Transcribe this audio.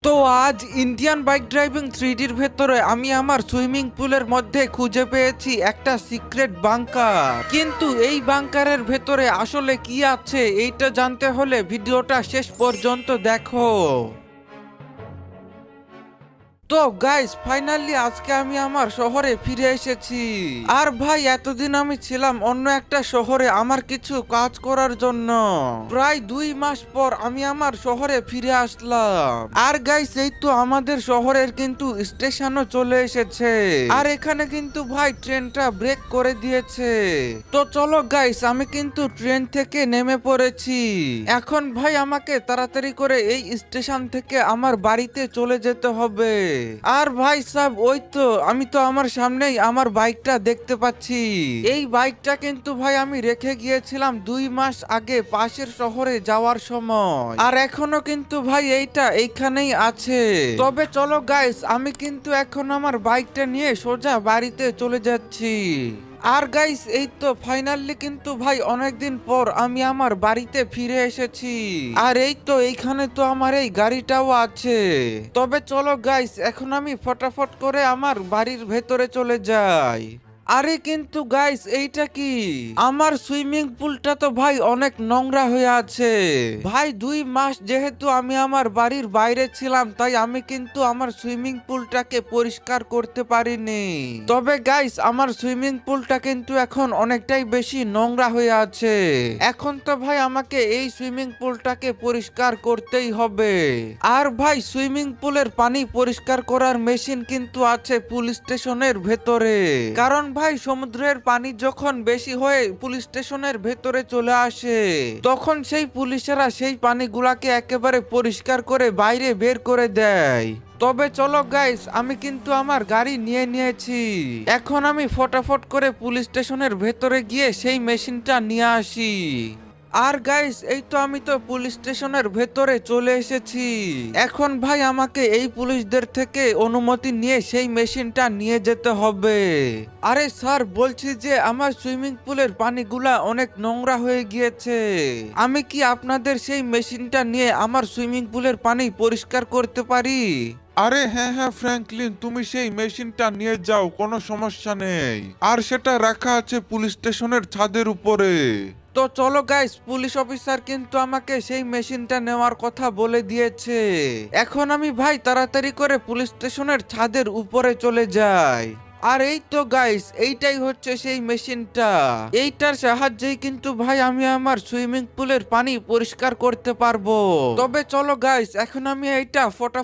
তো আজ Indian bike driving 3ডির ভেতরে আমি আমার সুইমিং পুলের মধ্যে খুঁজে পেয়েছি একটা সিক্রেট বাংকার। কিন্তু এই বাংকারের ভেতরে আসলে কি আছে এইটা জানতে হলে ভিডিওটা শেষ পর্যন্ত দেখো। তো গাইস ফাইনালি আজকে আমি আমার শহরে ফিরে এসেছি। আর ভাই এতদিন আমি ছিলাম অন্য একটা শহরে আমার কিছু কাজ করার জন্য। প্রায় 2 মাস পর আমি আমার শহরে ফিরে আসলাম। আর গাইস এই তো আমাদের শহরের কিন্তু স্টেশনও চলে এসেছে। আর এখানে কিন্তু ভাই ট্রেনটা ব্রেক করে দিয়েছে। তো চলো গাইস আমি কিন্তু ট্রেন থেকে নেমে পড়েছি। এখন ভাই আমাকে তাড়াতাড়ি করে এই স্টেশন থেকে আমার বাড়িতে চলে যেতে হবে। আর ভাই সাহেব ওই তো আমি তো আমার সামনেই আমার বাইকটা দেখতে পাচ্ছি। এই বাইকটা কিন্তু ভাই আমি রেখে গিয়েছিলাম 2 মাস আগে পাশের শহরে যাওয়ার সময়। আর এখনো কিন্তু ভাই এইটা এইখানেই আছে। তবে চলো গাইস আমি কিন্তু এখন আমার বাইকটা নিয়ে সোজা বাড়িতে চলে যাচ্ছি। আর গাইস এই তো ফাইনালি কিন্তু ভাই অনেকদিন পর আমি আমার বাড়িতে ফিরে এসেছি। আর এই তো এইখানে তো আমার এই গাড়িটাও আছে। তবে চলো গাইস এখন আমি ফটাফট করে আমার বাড়ির ভেতরে চলে যাই। আরে কিন্তু গাইস এইটা কি? আমার সুইমিং পুলটা তো ভাই অনেক নোংরা হয়ে আছে। ভাই 2 মাস যেহেতু আমি আমার বাড়ির বাইরে ছিলাম তাই আমি কিন্তু আমার সুইমিং পুলটাকে পরিষ্কার করতে পারিনি। তবে গাইস আমার সুইমিং পুলটা কিন্তু এখন অনেকটাই বেশি নোংরা হয়ে আছে। এখন তো ভাই আমাকে এই সুইমিং পুলটাকে পরিষ্কার করতেই হবে। আর ভাই সুইমিং পুলের পানি পরিষ্কার করার মেশিন কিন্তু আছে পুলিশ স্টেশনের ভেতরে। কারণ ভাই সমুদ্রের পানি যখন বেশি হয়ে পুলিশ স্টেশনের ভেতরে চলে আসে তখন সেই পুলিশেরা সেই পানিগুলাকে একেবারে পরিষ্কার করে বাইরে বের করে দেয়। তবে চলো গাইস আমি কিন্তু আমার গাড়ি নিয়ে নিয়েছি। এখন আমি ফটাফট করে পুলিশ স্টেশনের ভেতরে গিয়ে সেই মেশিনটা নিয়ে আসি। আর গাইস এই তো আমি তো পুলিশ স্টেশনের ভেতরে চলে এসেছি। এখন ভাই আমাকে এই পুলিশদের থেকে অনুমতি নিয়ে সেই মেশিনটা নিয়ে যেতে হবে। আরে স্যার বলছি যে আমার সুইমিং পুলের পানিগুলা অনেক নোংরা হয়ে গিয়েছে। আমি কি আপনাদের সেই মেশিনটা নিয়ে আমার সুইমিং পুলের পানি পরিষ্কার করতে পারি? আরে হ্যাঁ হ্যাঁ ফ্র্যাঙ্কলিন, তুমি সেই মেশিনটা নিয়ে যাও, কোনো সমস্যা নেই। আর সেটা রাখা আছে পুলিশ স্টেশনের ছাদের উপরে। তো চলো গাইস পুলিশ অফিসার কিন্তু আমাকে সেই মেশিনটা নেওয়ার কথা বলে দিয়েছে। এখন আমি ভাই তাড়াতাড়ি করে পুলিশ স্টেশনের ছাদের উপরে চলে যাই। আর এই তো গাইস এইটাই হচ্ছে সেই মেশিনটা। এইটার সাহায্যেই কিন্তু ভাই আমি আমার সুইমিং পুলের পানি পরিষ্কার করতে পারবো। তবে চলো গাইস এখন আমি এইটা ফটাফট